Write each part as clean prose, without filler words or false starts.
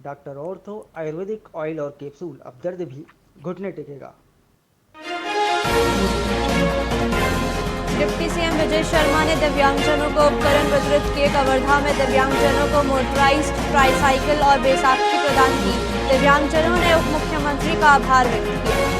Doctor ortho Ayurvedic oil और capsule, अब दर्द भी घुटने टेकेगा। डिप्टी सीएम विजय शर्मा ने दिव्यांगजनों को उपकरण वितरित किए। कवर्धा में दिव्यांगजनों को मोटराइज्ड ट्राईसाइकिल और बैसाखी प्रदान की। दिव्यांगजनों ने उप मुख्यमंत्री का आभार व्यक्त किया।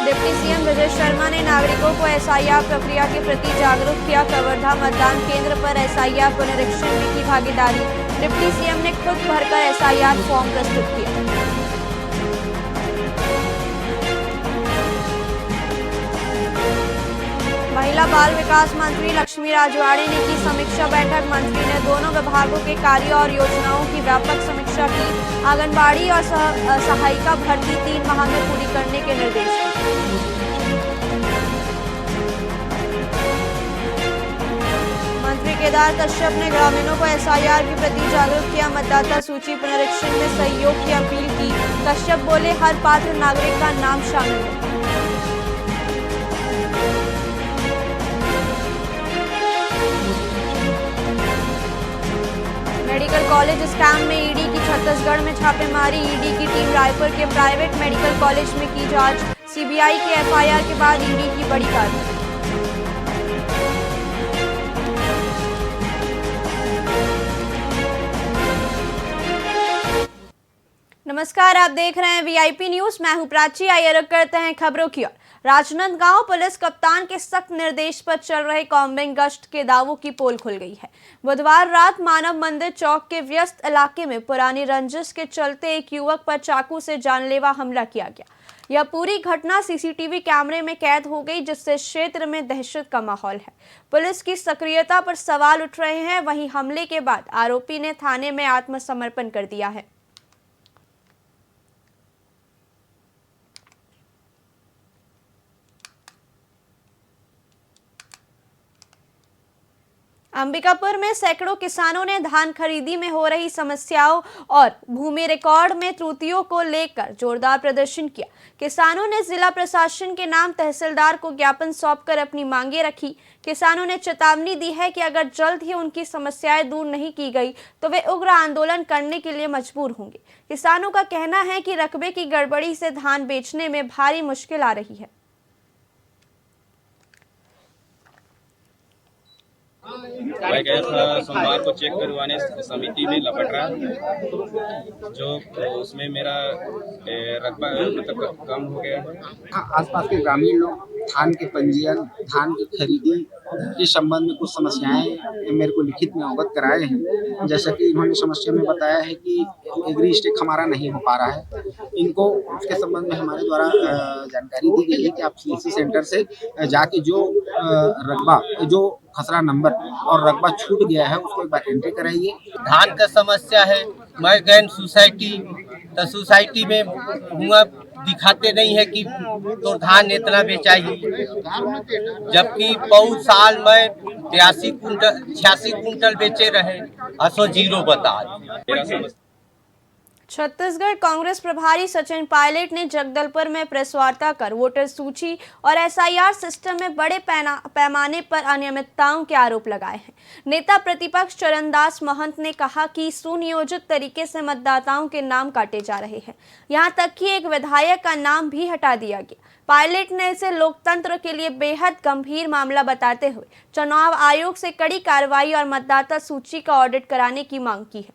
डिप्टी सीएम विजय शर्मा ने नागरिकों को एसआईआर प्रक्रिया के प्रति जागरूक किया। कवर्धा मतदान केंद्र पर एसआईआर पुनरीक्षण में की भागीदारी। डिप्टी सीएम ने खुद भरकर एसआईआर फॉर्म प्रस्तुत किया। महिला बाल विकास मंत्री लक्ष्मी राजवाड़े ने की समीक्षा बैठक। मंत्री ने दोनों विभागों के कार्यों और योजनाओं की व्यापक समीक्षा की। आंगनबाड़ी और सहायिका भर्ती 3 माह में पूरी करने के निर्देश दिए। मंत्री केदार कश्यप ने ग्रामीणों को एसआईआर के प्रति जागरूक किया। मतदाता सूची पुनरीक्षण में सहयोग की अपील की। कश्यप बोले, हर पात्र नागरिक का नाम शामिल है। मेडिकल कॉलेज स्कैम में ईडी की छत्तीसगढ़ में छापेमारी। ईडी की टीम रायपुर के प्राइवेट मेडिकल कॉलेज में की जांच। सीबीआई के एफआईआर के बाद ईडी की बड़ी कार्रवाई। नमस्कार, आप देख रहे हैं वीआईपी न्यूज। मैं हूं प्राची। आइए रुक करते हैं खबरों की ओर। राजनांदगांव पुलिस कप्तान के सख्त निर्देश पर चल रहे कॉम्बिंग गश्त के दावों की पोल खुल गई है। बुधवार रात मानव मंदिर चौक के व्यस्त इलाके में पुरानी रंजिश के चलते एक युवक पर चाकू से जानलेवा हमला किया गया। यह पूरी घटना सीसीटीवी कैमरे में कैद हो गई, जिससे क्षेत्र में दहशत का माहौल है। पुलिस की सक्रियता पर सवाल उठ रहे हैं। वहीं हमले के बाद आरोपी ने थाने में आत्मसमर्पण कर दिया है। अंबिकापुर में सैकड़ों किसानों ने धान खरीदी में हो रही समस्याओं और भूमि रिकॉर्ड में त्रुटियों को लेकर जोरदार प्रदर्शन किया। किसानों ने जिला प्रशासन के नाम तहसीलदार को ज्ञापन सौंपकर अपनी मांगे रखी। किसानों ने चेतावनी दी है कि अगर जल्द ही उनकी समस्याएं दूर नहीं की गई तो वे उग्र आंदोलन करने के लिए मजबूर होंगे। किसानों का कहना है कि रकबे की गड़बड़ी से धान बेचने में भारी मुश्किल आ रही है। मैं गया था सोमवार को चेक करवाने समिति में लपटरा, जो उसमें मेरा रकबा मतलब कम हो गया है। आसपास के ग्रामीण लोग धान के पंजीयन, धान की खरीदी के संबंध में कुछ समस्याएं मेरे को लिखित में अवगत कराए हैं। जैसा कि इन्होंने समस्या में बताया है कि एग्री स्टेक हमारा नहीं हो पा रहा है। इनको उसके संबंध में हमारे द्वारा जानकारी दी गई है कि आप सीएससी सेंटर से जाके जो रकबा, जो खसरा नंबर और रकबा छूट गया है उसको एक बार एंट्री कराइए। धान का समस्या है। मैं गैन सोसाइटी में हुआ, दिखाते नहीं है कि तो धान इतना बेचाई, जबकि बहुत साल में 86 कुंटल बेचे रहे, असो जीरो बता। छत्तीसगढ़ कांग्रेस प्रभारी सचिन पायलट ने जगदलपुर में प्रेस वार्ता कर वोटर सूची और एसआईआर सिस्टम में बड़े पैमाने पर अनियमितताओं के आरोप लगाए हैं। नेता प्रतिपक्ष चरणदास महंत ने कहा कि सुनियोजित तरीके से मतदाताओं के नाम काटे जा रहे हैं। यहां तक कि एक विधायक का नाम भी हटा दिया गया। पायलट ने इसे लोकतंत्र के लिए बेहद गंभीर मामला बताते हुए चुनाव आयोग से कड़ी कार्रवाई और मतदाता सूची का ऑडिट कराने की मांग की है।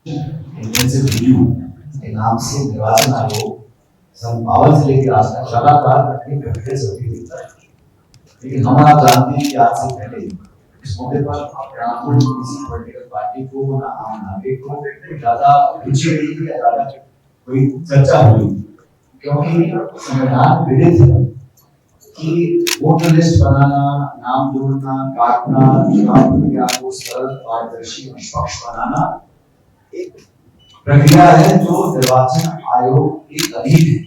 इंटेंसिव रिव्यू के नाम से निर्वाचन आयोग संभावना से लेकर आज तक लगातार अपनी प्रैक्टिस होती है। लेकिन हम आप जानते हैं कि आज से पहले इस मुद्दे पर किसी पॉलिटिकल पार्टी को ना आम नागरिक को ज्यादा रुचि नहीं थी, ज्यादा कोई चर्चा हुई, क्योंकि संविधान विदित है कि वोटर लिस्ट बनाना, नाम जोड़ना, काटना, चुनाव प्रक्रिया को सरल, पारदर्शी और निष्पक्ष बनाना एक प्रक्रिया है जो निर्वाचन आयोग के अधीन है।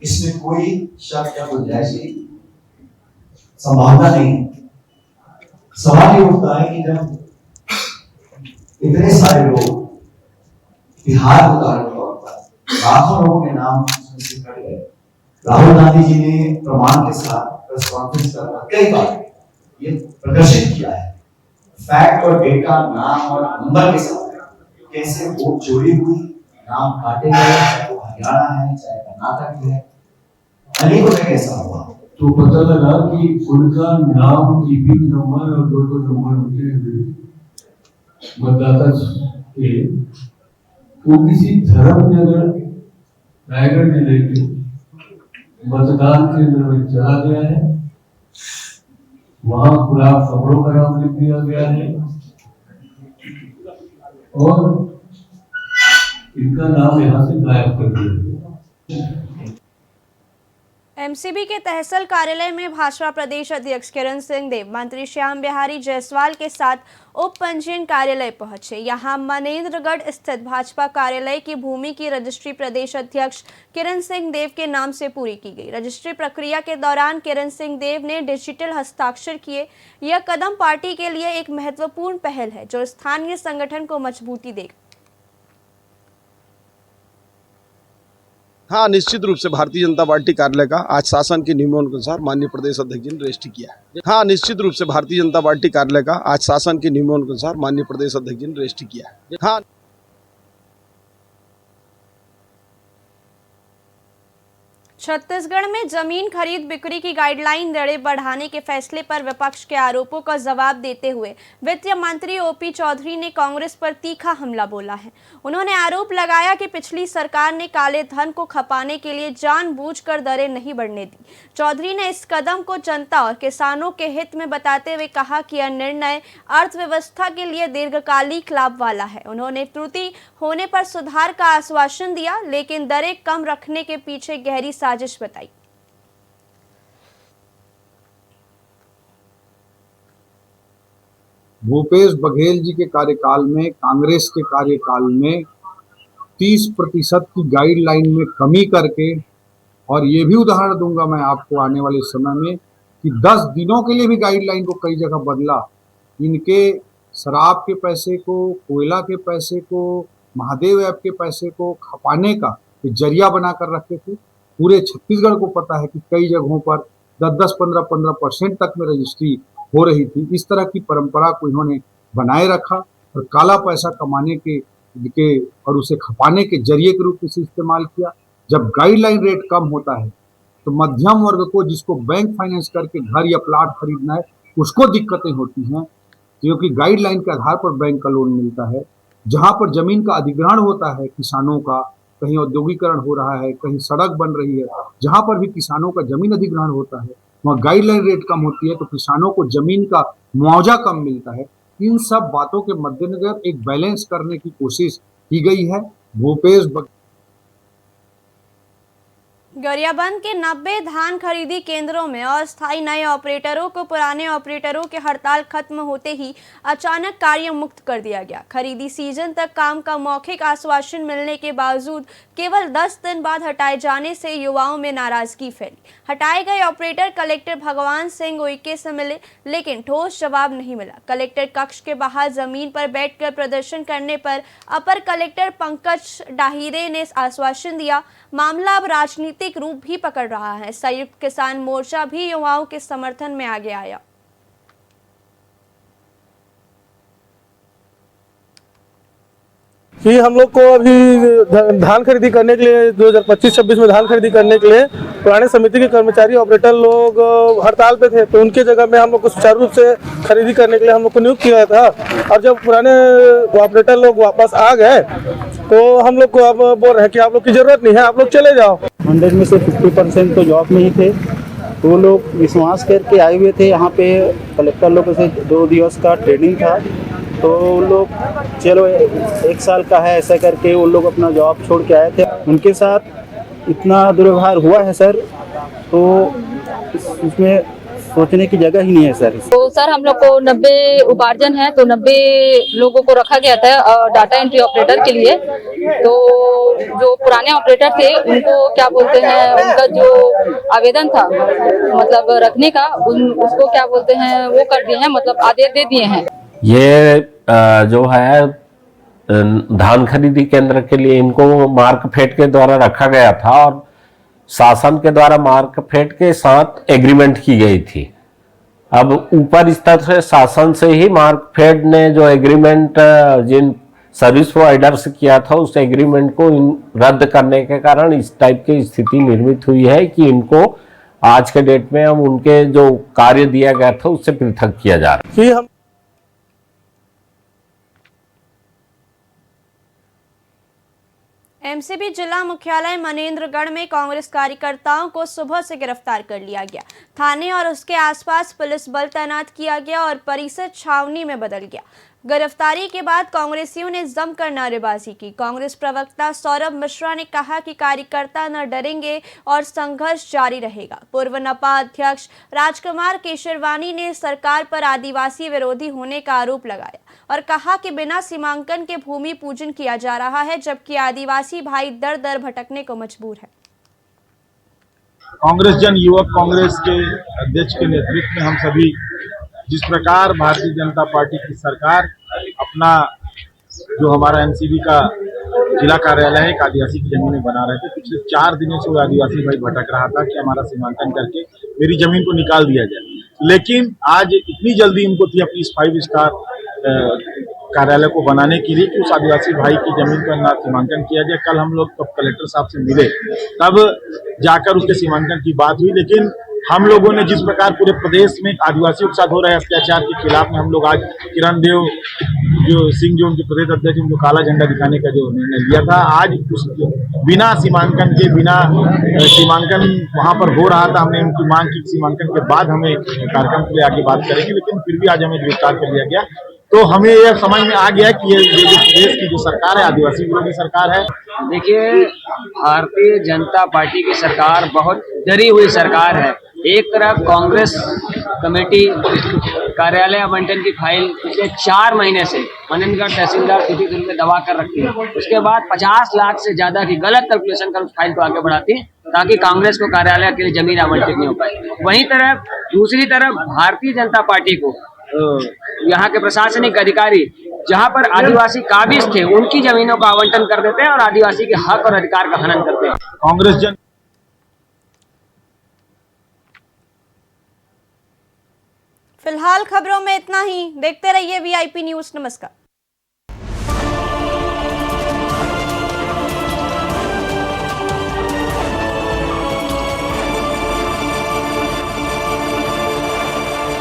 इसमें कोई शक या गुंजाइश की संभावना नहीं है। सवाल ये उठता है कि जब इतने सारे लोग बिहार उदाहरण तौर पर लाखों लोगों के नाम से कट गए, राहुल गांधी जी ने प्रमाण के साथ प्रेस कॉन्फ्रेंस कर कई बार ये प्रदर्शित किया है, फैक्ट और डेटा, नाम और नंबर के साथ कैसे वोट चोरी हुई, नाम काटे गए, चाहे वो हरियाणा है चाहे कर्नाटक है, अनेकों जगह ऐसा हुआ। तो पता लगा कि उनका नाम, ईपी नंबर और दो नंबर होते हैं मतदाता के, वो किसी धर्मनगर रायगढ़ जिले के मतदान केंद्र में चला गया है, वहां खुला खबरों का नाम लिख दिया गया है और इनका नाम यहाँ से गायब कर दिया गया। एमसीबी के तहसील कार्यालय में भाजपा प्रदेश अध्यक्ष किरण सिंह देव मंत्री श्याम बिहारी जायसवाल के साथ उप पंजीयन कार्यालय पहुंचे। यहां मनेन्द्रगढ़ स्थित भाजपा कार्यालय की भूमि की रजिस्ट्री प्रदेश अध्यक्ष किरण सिंह देव के नाम से पूरी की गई। रजिस्ट्री प्रक्रिया के दौरान किरण सिंह देव ने डिजिटल हस्ताक्षर किए। यह कदम पार्टी के लिए एक महत्वपूर्ण पहल है जो स्थानीय संगठन को मजबूती देगा। हाँ, निश्चित रूप से भारतीय जनता पार्टी कार्यालय का आज शासन के नियमों के अनुसार माननीय प्रदेश अध्यक्ष जी ने रजिस्ट्री किया है। हाँ, निश्चित रूप से भारतीय जनता पार्टी कार्यालय का आज शासन के नियमों के अनुसार माननीय प्रदेश अध्यक्ष जी ने रजिस्ट्री किया है। हाँ, छत्तीसगढ़ में जमीन खरीद बिक्री की गाइडलाइन दरें बढ़ाने के फैसले पर विपक्ष के आरोपों का जवाब देते हुए वित्त मंत्री ओपी चौधरी ने कांग्रेस पर तीखा हमला बोला है। उन्होंने आरोप लगाया कि पिछली सरकार ने काले धन को खपाने के लिए जानबूझकर दरें नहीं बढ़ने दी। चौधरी ने इस कदम को जनता और किसानों के हित में बताते हुए कहा कि यह निर्णय अर्थव्यवस्था के लिए दीर्घकालिक लाभ वाला है। उन्होंने त्रुटि होने पर सुधार का आश्वासन दिया, लेकिन दरें कम रखने के पीछे गहरी साजिश बताई। भूपेश बघेल जी के कार्यकाल में, कांग्रेस के कार्यकाल में 30% की गाइडलाइन में कमी करके, और ये भी उदाहरण दूंगा मैं आपको आने वाले समय में कि 10 दिनों के लिए भी गाइडलाइन को कई जगह बदला। इनके शराब के पैसे को, कोयला के पैसे को, महादेव ऐप के पैसे को खपाने का जरिया बनाकर रखे थे। पूरे छत्तीसगढ़ को पता है कि कई जगहों पर 10, 15% तक में रजिस्ट्री हो रही थी। इस तरह की परंपरा को इन्होंने बनाए रखा और काला पैसा कमाने के और उसे खपाने के जरिए के रूप में से इस्तेमाल किया। जब गाइडलाइन रेट कम होता है तो मध्यम वर्ग को, जिसको बैंक फाइनेंस करके घर या प्लाट खरीदना है, उसको दिक्कतें होती हैं, क्योंकि गाइडलाइन के आधार पर बैंक का लोन मिलता है। जहाँ पर जमीन का अधिग्रहण होता है किसानों का, कहीं औद्योगिकरण हो रहा है, कहीं सड़क बन रही है, जहाँ पर भी किसानों का जमीन अधिग्रहण होता है वहाँ गाइडलाइन रेट कम होती है तो किसानों को जमीन का मुआवजा कम मिलता है। इन सब बातों के मद्देनजर एक बैलेंस करने की कोशिश की गई है। भूपेश गरियाबंद के 90 धान खरीदी केंद्रों में अस्थायी नए ऑपरेटरों को पुराने ऑपरेटरों के हड़ताल खत्म होते ही अचानक कार्य मुक्त कर दिया गया। खरीदी सीजन तक काम का मौखिक आश्वासन मिलने के बावजूद केवल 10 दिन बाद हटाए जाने से युवाओं में नाराजगी फैली। हटाए गए ऑपरेटर कलेक्टर भगवान सिंह उइके से मिले, लेकिन ठोस जवाब नहीं मिला। कलेक्टर कक्ष के बाहर जमीन पर बैठकर प्रदर्शन करने पर अपर कलेक्टर पंकज डाहिरे ने आश्वासन दिया। मामला अब राजनीतिक रूप भी पकड़ रहा है। संयुक्त किसान मोर्चा भी युवाओं के समर्थन में आगे आया। कि हम लोग को अभी धान खरीदी करने के लिए 2025-26 में धान खरीदी करने के लिए पुराने समिति के कर्मचारी ऑपरेटर लोग हड़ताल पे थे, तो उनके जगह में हम लोग को सुचारू रूप से खरीदी करने के लिए हम लोग को नियुक्त किया था। और जब पुराने ऑपरेटर लोग वापस आ गए तो हम लोग को अब बोल रहे हैं कि आप लोग की जरूरत नहीं है, आप लोग चले जाओ। 100 में से 50% तो जॉब में ही थे। वो लोग विश्वास करके आए हुए थे। यहाँ पे कलेक्टर लोगों से 2 दिवस का ट्रेनिंग था, तो उन लोग चलो 1 साल का है ऐसा करके वो लोग अपना जॉब छोड़ के आए थे। उनके साथ इतना दुर्व्यवहार हुआ है सर, तो इसमें सोचने की जगह ही नहीं है सर। तो सर हम लोग को 90 उपार्जन है, तो 90 लोगों को रखा गया था डाटा एंट्री ऑपरेटर के लिए। तो जो पुराने ऑपरेटर थे उनको क्या बोलते हैं, उनका जो आवेदन था मतलब रखने का, उसको क्या बोलते हैं वो कर दिए हैं, मतलब आदेश दे दिए हैं। ये जो है धान खरीदी केंद्र के लिए इनको मार्क फेट के द्वारा रखा गया था और शासन के द्वारा मार्कफेड के साथ एग्रीमेंट की गई थी। अब ऊपर स्तर से शासन से ही मार्कफेड ने जो एग्रीमेंट जिन सर्विस प्रोवाइडर से किया था उस एग्रीमेंट को रद्द करने के कारण इस टाइप की स्थिति निर्मित हुई है कि इनको आज के डेट में हम उनके जो कार्य दिया गया था उससे पृथक किया जा रहा है। एमसीबी जिला मुख्यालय मनेंद्रगढ़ में कांग्रेस कार्यकर्ताओं को सुबह से गिरफ्तार कर लिया गया। थाने और उसके आसपास पुलिस बल तैनात किया गया और परिसर छावनी में बदल गया। गिरफ्तारी के बाद कांग्रेसियों ने जमकर नारेबाजी की। कांग्रेस प्रवक्ता सौरभ मिश्रा ने कहा कि कार्यकर्ता न डरेंगे और संघर्ष जारी रहेगा। पूर्व नपा अध्यक्ष राजकुमार केशरवानी ने सरकार पर आदिवासी विरोधी होने का आरोप लगाया और कहा कि बिना सीमांकन के भूमि पूजन किया जा रहा है, जबकि आदिवासी भाई दर दर भटकने को मजबूर है। कांग्रेस जन युवक कांग्रेस के अध्यक्ष के नेतृत्व में हम सभी जिस प्रकार भारतीय जनता पार्टी की सरकार अपना जो हमारा एमसीबी का जिला कार्यालय है एक आदिवासी की जमीन में बना रहे थे, पिछले 4 दिनों से वो आदिवासी भाई भटक रहा था कि हमारा सीमांकन करके मेरी जमीन को निकाल दिया जाए। लेकिन आज इतनी जल्दी इनको थी अपनी इस 5 स्टार कार्यालय को बनाने के लिए कि उस आदिवासी भाई की जमीन का ना सीमांकन किया जाए। कल हम लोग जब कलेक्टर साहब से मिले तब जाकर उसके सीमांकन की बात हुई, लेकिन हम लोगों ने जिस प्रकार पूरे प्रदेश में आदिवासियों के साथ हो रहे अत्याचार के खिलाफ में हम लोग आज किरण देव सिंह जो उनके प्रदेश अध्यक्ष उनको काला झंडा दिखाने का जो निर्णय लिया था, आज उस बिना सीमांकन के बिना सीमांकन वहां पर हो रहा था, हमने उनकी मांग की सीमांकन के बाद हमें कार्यक्रम के लिए आगे बात करेंगे, लेकिन फिर भी आज हमें गिरफ्तार कर लिया गया। तो हमें यह समझ में आ गया कि ये जो प्रदेश की जो सरकार है आदिवासी विरोधी सरकार है। देखिए, भारतीय जनता पार्टी की सरकार बहुत डरी हुई सरकार है। एक तरफ कांग्रेस कमेटी कार्यालय आवंटन की फाइल पिछले 4 महीने से मनेंद्रगढ़ तहसीलदार तिथि में दबा कर रखती है, उसके बाद 50 लाख से ज्यादा की गलत कैलकुलेशन कर उस फाइल को आगे बढ़ाती है ताकि कांग्रेस को कार्यालय के लिए जमीन आवंटित नहीं हो पाए। वहीं तरफ दूसरी तरफ भारतीय जनता पार्टी को यहाँ के प्रशासनिक अधिकारी जहाँ पर आदिवासी काबिज थे उनकी जमीनों का आवंटन कर देते हैं और आदिवासी के हक और अधिकार का हनन करते हैं। कांग्रेस जन फिलहाल खबरों में इतना ही। देखते रहिए वीआईपी न्यूज़। नमस्कार।